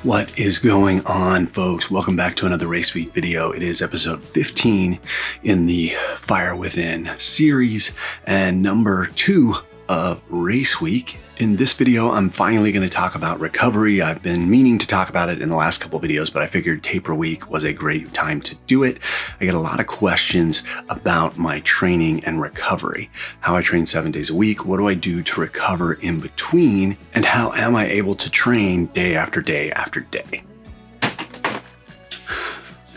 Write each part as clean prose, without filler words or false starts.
What is going on, folks? Welcome back to another Race Week video. It is episode 15 in the Fire Within series and number 2 of Race Week. In this video, I'm finally going to talk about recovery. I've been meaning to talk about it in the last couple videos, but I figured taper week was a great time to do it. I get a lot of questions about my training and recovery, how I train 7 days a week, what do I do to recover in between, and how am I able to train day after day after day.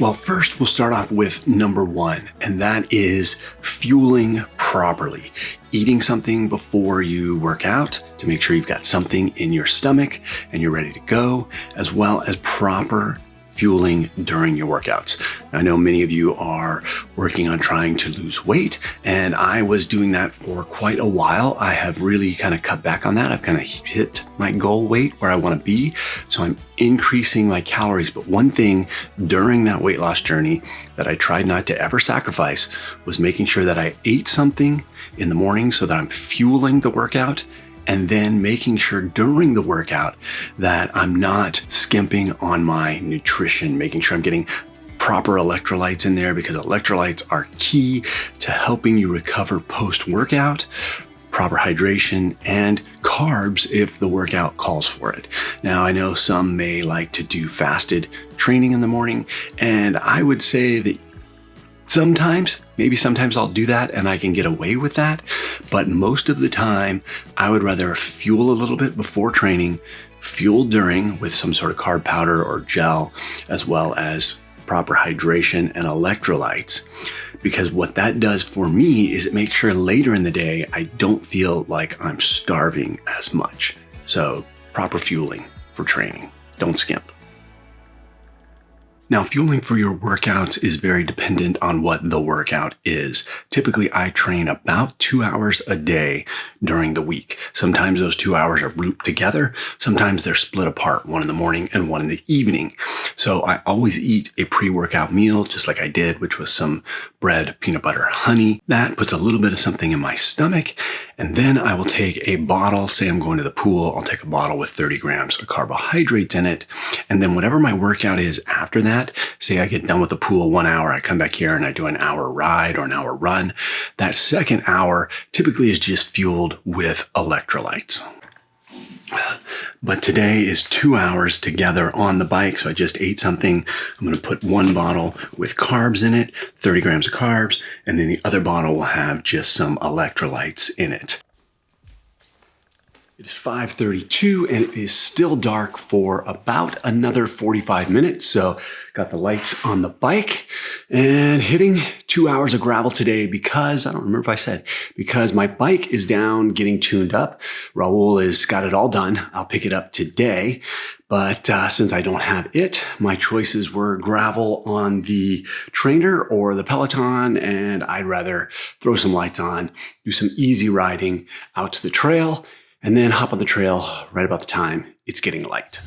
Well, first we'll start off with number 1, and that is fueling properly. Eating something before you work out to make sure you've got something in your stomach and you're ready to go, as well as proper fueling during your workouts. I know many of you are working on trying to lose weight, and I was doing that for quite a while. I have really kind of cut back on that. I've kind of hit my goal weight where I want to be, so I'm increasing my calories. But one thing during that weight loss journey that I tried not to ever sacrifice was making sure that I ate something in the morning so that I'm fueling the workout, and then making sure during the workout that I'm not skimping on my nutrition, making sure I'm getting proper electrolytes in there, because electrolytes are key to helping you recover post-workout, proper hydration, and carbs if the workout calls for it. Now, I know some may like to do fasted training in the morning, and I would say that sometimes I'll do that and I can get away with that, but most of the time I would rather fuel a little bit before training, fuel during with some sort of carb powder or gel, as well as proper hydration and electrolytes, because what that does for me is it makes sure later in the day I don't feel like I'm starving as much. So proper fueling for training, don't skimp. Now, fueling for your workouts is very dependent on what the workout is. Typically, I train about 2 hours a day during the week. Sometimes those 2 hours are grouped together. Sometimes they're split apart, one in the morning and one in the evening. So I always eat a pre-workout meal, just like I did, which was some bread, peanut butter, honey. That puts a little bit of something in my stomach. And then I will take a bottle, say I'm going to the pool, I'll take a bottle with 30 grams of carbohydrates in it. And then whatever my workout is after that, say I get done with the pool 1 hour, I come back here and I do an hour ride or an hour run. That second hour typically is just fueled with electrolytes. But today is 2 hours together on the bike. So I just ate something. I'm going to put one bottle with carbs in it, 30 grams of carbs, and then the other bottle will have just some electrolytes in it. It is 5:32 and it is still dark for about another 45 minutes. So got the lights on the bike and hitting 2 hours of gravel today because, I don't remember if I said, because my bike is down getting tuned up. Raul has got it all done. I'll pick it up today. But since I don't have it, my choices were gravel on the trainer or the Peloton, and I'd rather throw some lights on, do some easy riding out to the trail, and then hop on the trail right about the time it's getting light.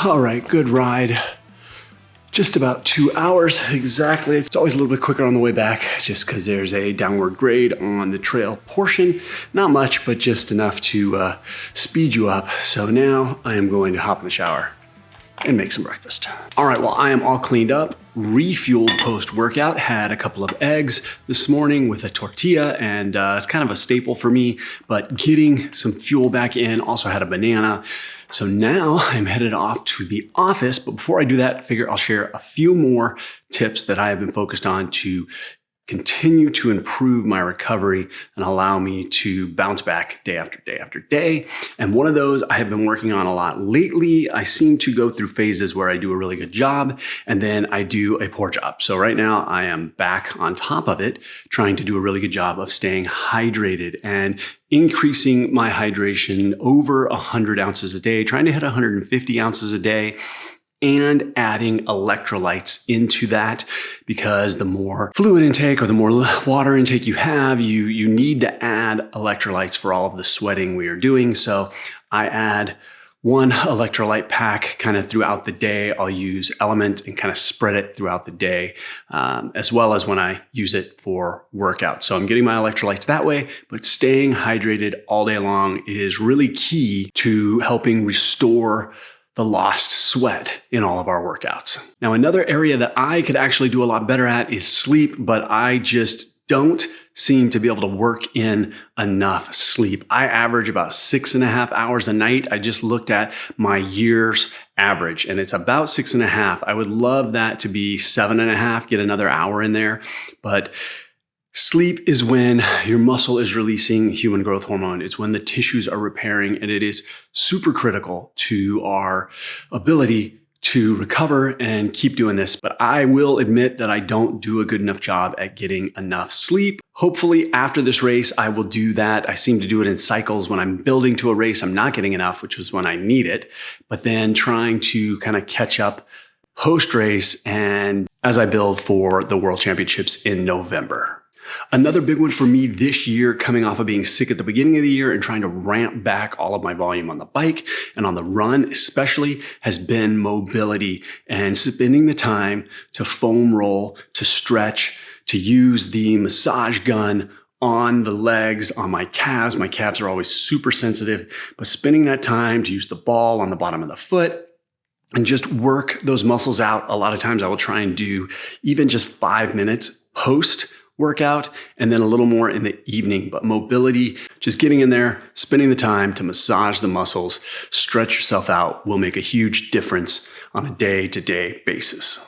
All right, good ride. Just about 2 hours exactly. It's always a little bit quicker on the way back just because there's a downward grade on the trail portion. Not much, but just enough to speed you up. So now I am going to hop in the shower and make some breakfast. All right, well, I am all cleaned up, refueled post-workout, had a couple of eggs this morning with a tortilla, and it's kind of a staple for me, but getting some fuel back in, also had a banana. So now I'm headed off to the office, but before I do that, I figure I'll share a few more tips that I have been focused on to continue to improve my recovery and allow me to bounce back day after day after day. And one of those I have been working on a lot lately. I seem to go through phases where I do a really good job and then I do a poor job. So right now I am back on top of it, trying to do a really good job of staying hydrated and increasing my hydration over 100 ounces a day, trying to hit 150 ounces a day, and adding electrolytes into that, because the more fluid intake or the more water intake you have, you need to add electrolytes for all of the sweating we are doing. So I add one electrolyte pack kind of throughout the day. I'll use Element and kind of spread it throughout the day, as well as when I use it for workout. So I'm getting my electrolytes that way, but staying hydrated all day long is really key to helping restore the lost sweat in all of our workouts. Now, another area that I could actually do a lot better at is sleep, but I just don't seem to be able to work in enough sleep. I average about 6.5 hours a night. I just looked at my year's average and it's about 6.5. I would love that to be 7.5, get another hour in there, but sleep is when your muscle is releasing human growth hormone. It's when the tissues are repairing, and it is super critical to our ability to recover and keep doing this. But I will admit that I don't do a good enough job at getting enough sleep. Hopefully after this race, I will do that. I seem to do it in cycles. When I'm building to a race, I'm not getting enough, which is when I need it, but then trying to kind of catch up post-race and as I build for the World Championships in November. Another big one for me this year, coming off of being sick at the beginning of the year and trying to ramp back all of my volume on the bike and on the run especially, has been mobility and spending the time to foam roll, to stretch, to use the massage gun on the legs, on my calves. My calves are always super sensitive, but spending that time to use the ball on the bottom of the foot and just work those muscles out. A lot of times I will try and do even just 5 minutes post workout and then a little more in the evening. But mobility, just getting in there, spending the time to massage the muscles, stretch yourself out, will make a huge difference on a day-to-day basis.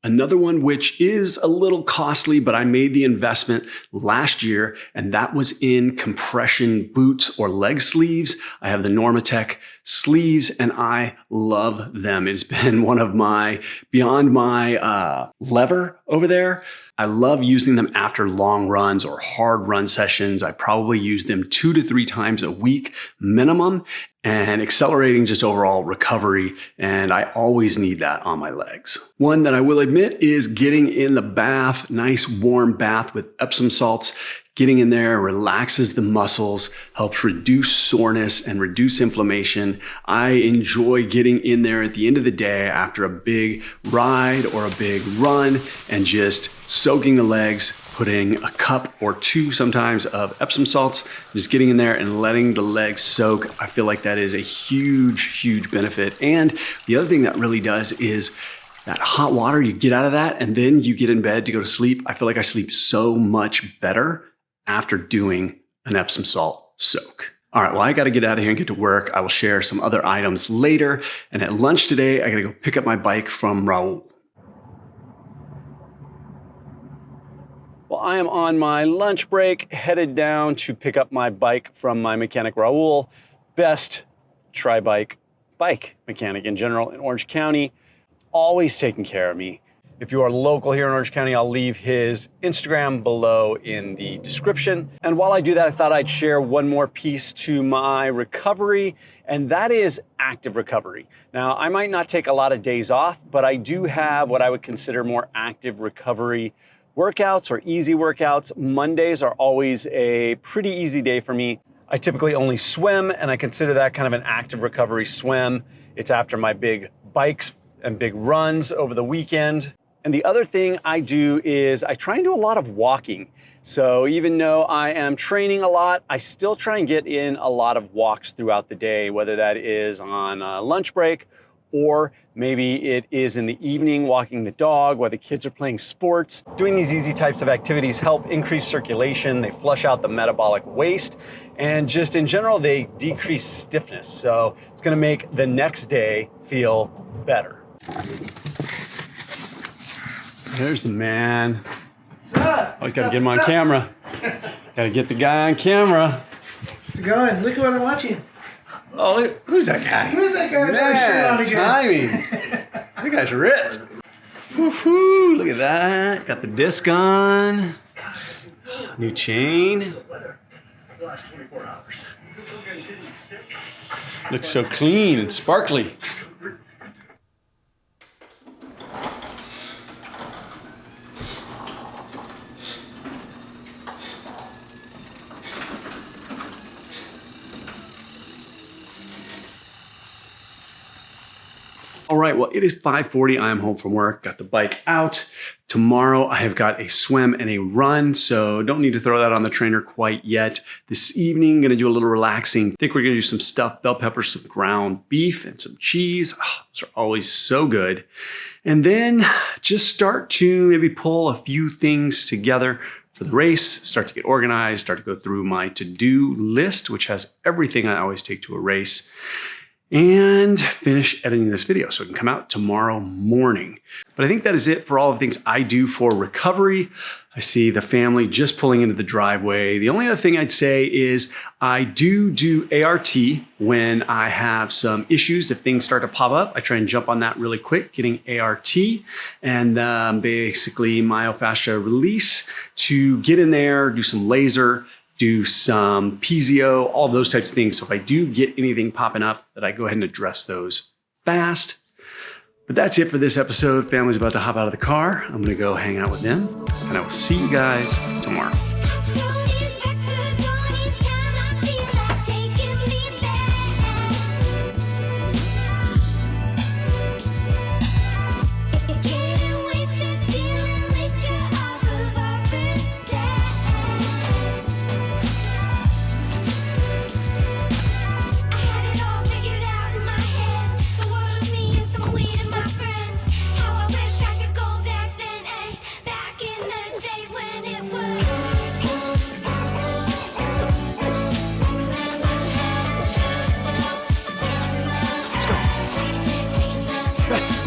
Another one which is a little costly, but I made the investment last year, and that was in compression boots or leg sleeves. I have the Normatec sleeves and I love them. It's been one of my, beyond my lever over there. I love using them after long runs or hard run sessions. I probably use them 2 to 3 times a week minimum, and accelerating just overall recovery. And I always need that on my legs. One that I will admit is getting in the bath, nice warm bath with Epsom salts. Getting in there relaxes the muscles, helps reduce soreness and reduce inflammation. I enjoy getting in there at the end of the day after a big ride or a big run and just soaking the legs, putting a cup or 2 sometimes of Epsom salts, just getting in there and letting the legs soak. I feel like that is a huge, huge benefit. And the other thing that really does is that hot water, you get out of that and then you get in bed to go to sleep. I feel like I sleep so much better after doing an Epsom salt soak. All right, well, I got to get out of here and get to work. I will share some other items later. And at lunch today, I got to go pick up my bike from Raul. Well, I am on my lunch break, headed down to pick up my bike from my mechanic Raul. Best tri-bike mechanic in general in Orange County. Always taking care of me. If you are local here in Orange County, I'll leave his Instagram below in the description. And while I do that, I thought I'd share one more piece to my recovery, and that is active recovery. Now, I might not take a lot of days off, but I do have what I would consider more active recovery workouts or easy workouts. Mondays are always a pretty easy day for me. I typically only swim, and I consider that kind of an active recovery swim. It's after my big bikes and big runs over the weekend. And the other thing I do is I try and do a lot of walking. So even though I am training a lot, I still try and get in a lot of walks throughout the day, whether that is on a lunch break or maybe it is in the evening walking the dog while the kids are playing sports. Doing these easy types of activities help increase circulation, they flush out the metabolic waste, and just in general, they decrease stiffness. So it's gonna make the next day feel better. There's the man. What's up? Always gotta get him on camera. Gotta get the guy on camera. How's it going? Look at what I'm watching. Oh, look, who's that guy? Who's that guy with that shirt on Man, again? timing. You guys are ripped. Woohoo, look at that. Got the disc on. New chain. Looks so clean and sparkly. All right, well, it is 5:40. I am home from work, got the bike out. Tomorrow I have got a swim and a run, so don't need to throw that on the trainer quite yet. This evening, gonna do a little relaxing. I think we're gonna do some stuffed bell peppers, some ground beef, and some cheese. Oh, those are always so good. And then just start to maybe pull a few things together for the race, start to get organized, start to go through my to-do list, which has everything I always take to a race, and finish editing this video so it can come out tomorrow morning. But I think that is it for all of the things I do for recovery. I see the family just pulling into the driveway. The only other thing I'd say is I do ART when I have some issues. If things start to pop up, I try and jump on that really quick, getting ART and basically myofascial release to get in there, do some laser, do some PZO, all those types of things. So if I do get anything popping up, that I go ahead and address those fast. But that's it for this episode. Family's about to hop out of the car. I'm gonna go hang out with them, and I will see you guys tomorrow. Let's go.